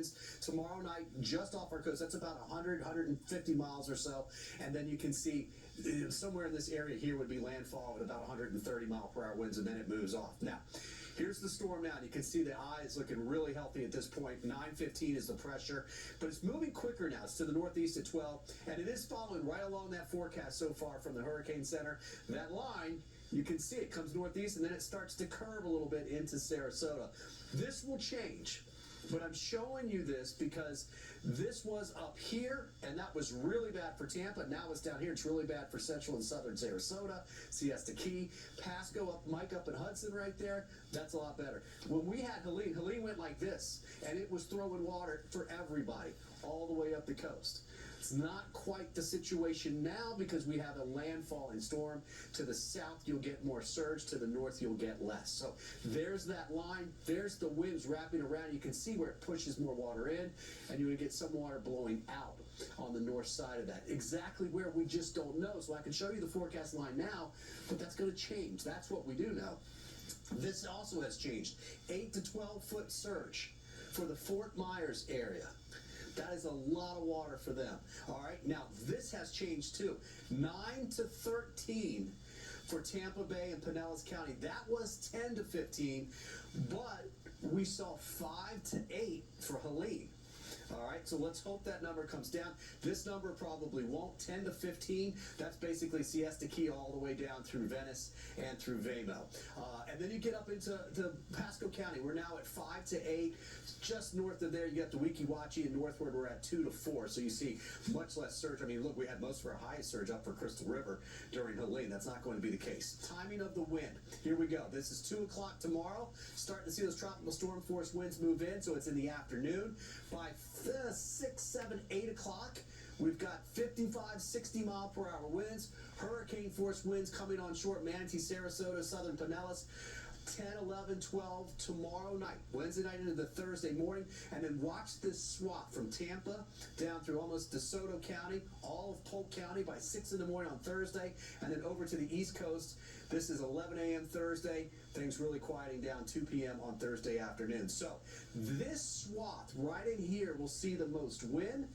winds tomorrow night just off our coast. That's about 100, 150 miles or so. And then you can see somewhere in this area here would be landfall at about 130 mile per hour winds, and then it moves off. Now, here's the storm now. You can see the eye is looking really healthy at this point. 915 is the pressure, but it's moving quicker now. It's to the northeast at 12, and it is following right along that forecast so far from the Hurricane Center. That line, you can see it comes northeast, and then it starts to curve a little bit into Sarasota. This will change. But I'm showing you this because this was up here, and that was really bad for Tampa. Now it's down here. It's really bad for central and southern Sarasota, Siesta Key, Pasco, Mike up in Hudson right there. That's a lot better. When we had Helene went like this, and it was throwing water for everybody all the way up the coast. It's not quite the situation now because we have a landfalling storm. To the south, you'll get more surge. To the north, you'll get less. So there's that line. There's the winds wrapping around. You can see where it pushes more water in, and you're going to get some water blowing out on the north side of that. Exactly where, we just don't know. So I can show you the forecast line now, but that's going to change. That's what we do know. This also has changed. 8 to 12-foot surge for the Fort Myers area. That is a lot of water for them. All right, now this has changed too. 9 to 13 for Tampa Bay and Pinellas County. That was 10 to 15, but we saw 5 to 8 for Helene. All right, so let's hope that number comes down. This number probably won't. 10 to 15, that's basically Siesta Key all the way down through Venice and through Vamo. And then you get up into Pasco County. We're now at 5 to 8. Just north of there, you got the Weeki Wachee, and northward we're at 2 to 4. So you see much less surge. I mean, look, we had most of our highest surge up for Crystal River during Helene. That's not going to be the case. Timing of the wind. Here we go. This is 2 o'clock tomorrow. Starting to see those tropical storm force winds move in, so it's in the afternoon. By 6, 7, 8 o'clock, we've got 55, 60 mile per hour winds, hurricane force winds coming on shore, Manatee, Sarasota, southern Pinellas. 10, 11, 12 tomorrow night, Wednesday night into the Thursday morning, and then watch this swath from Tampa down through almost DeSoto County, all of Polk County by 6 in the morning on Thursday, and then over to the East Coast. This is 11 a.m. Thursday. Things really quieting down 2 p.m. on Thursday afternoon. So this swath right in here will see the most wind.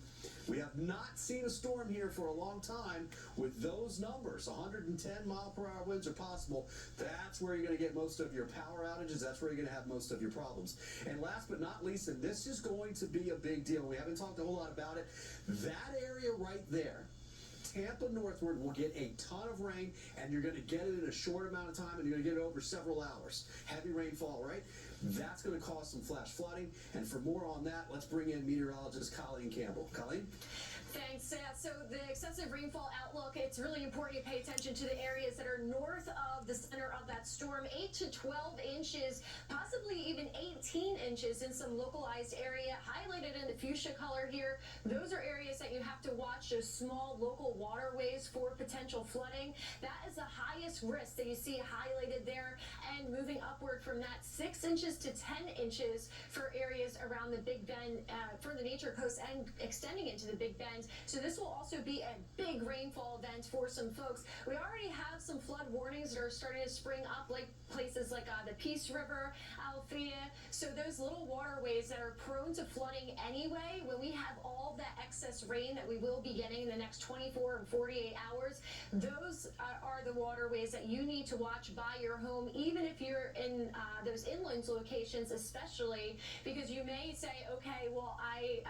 We have not seen a storm here for a long time with those numbers. 110 mile per hour winds are possible. That's where you're going to get most of your power outages. That's where you're going to have most of your problems. And last but not least, and this is going to be a big deal. We haven't talked a whole lot about it. That area right there, Tampa northward, will get a ton of rain, and you're going to get it in a short amount of time, and you're going to get it over several hours. Heavy rainfall, right? That's going to cause some flash flooding. And for more on that, let's bring in meteorologist Colleen Campbell. Colleen? Thanks, Seth. So the excessive rainfall outlook, it's really important you pay attention to the areas that are north of the center of that storm. 8 to 12 inches, possibly even 18 inches in some localized area. Highlighted in the fuchsia color here, those are areas that you have to watch, those small local waterways for potential flooding. That is the highest risk that you see highlighted there. And moving upward from that, 6 inches to 10 inches for areas around the Big Bend, for the Nature Coast and extending into the Big Bend. So this will also be a big rainfall event for some folks. We already have some flood warnings that are starting to spring up, like places like the Peace River, Althea. So those little waterways that are prone to flooding anyway, when we have all that excess rain that we will be getting in the next 24 and 48 hours, those are the waterways that you need to watch by your home, even if you're in those inland locations, especially because you may say, okay, well, I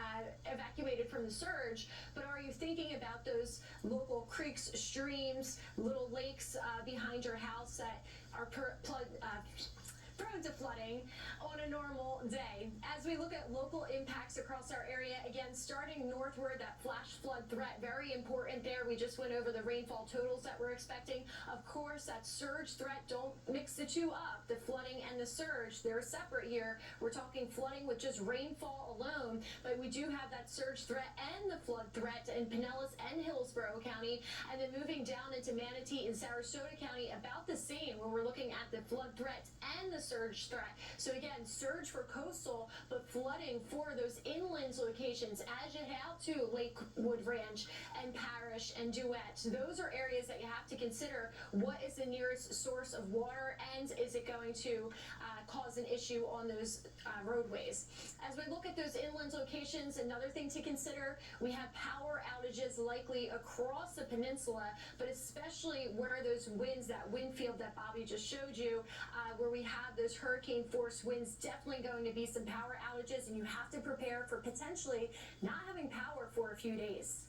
evacuated from the surge, but are you thinking about those local creeks, streams, little lakes behind your house that are prone to flooding on a normal day? As we look at local impacts across our area, again, starting northward, that flash flood threat, very important there. We just went over the rainfall totals that we're expecting. Of course, that surge threat, don't mix the two up. The flooding and the surge, they're separate here. We're talking flooding with just rainfall alone, but we do have that surge threat and the flood threat in Pinellas and Hillsborough County. And then moving down into Manatee and Sarasota County, about the same, where we're looking at the flood threat and the surge threat. So again, surge for coastal, but flooding for those inland locations as you head out to Lakewood Ranch and Parish and Duet. Those are areas that you have to consider. What is the nearest source of water, and is it going to cause an issue on those roadways? As we look at those inland locations, another thing to consider, we have power outages likely across the peninsula, but especially where those winds, that wind field that Bobby just showed you, where we have those hurricane force winds, definitely going to be some power outages, and you have to prepare for potentially not having power for a few days.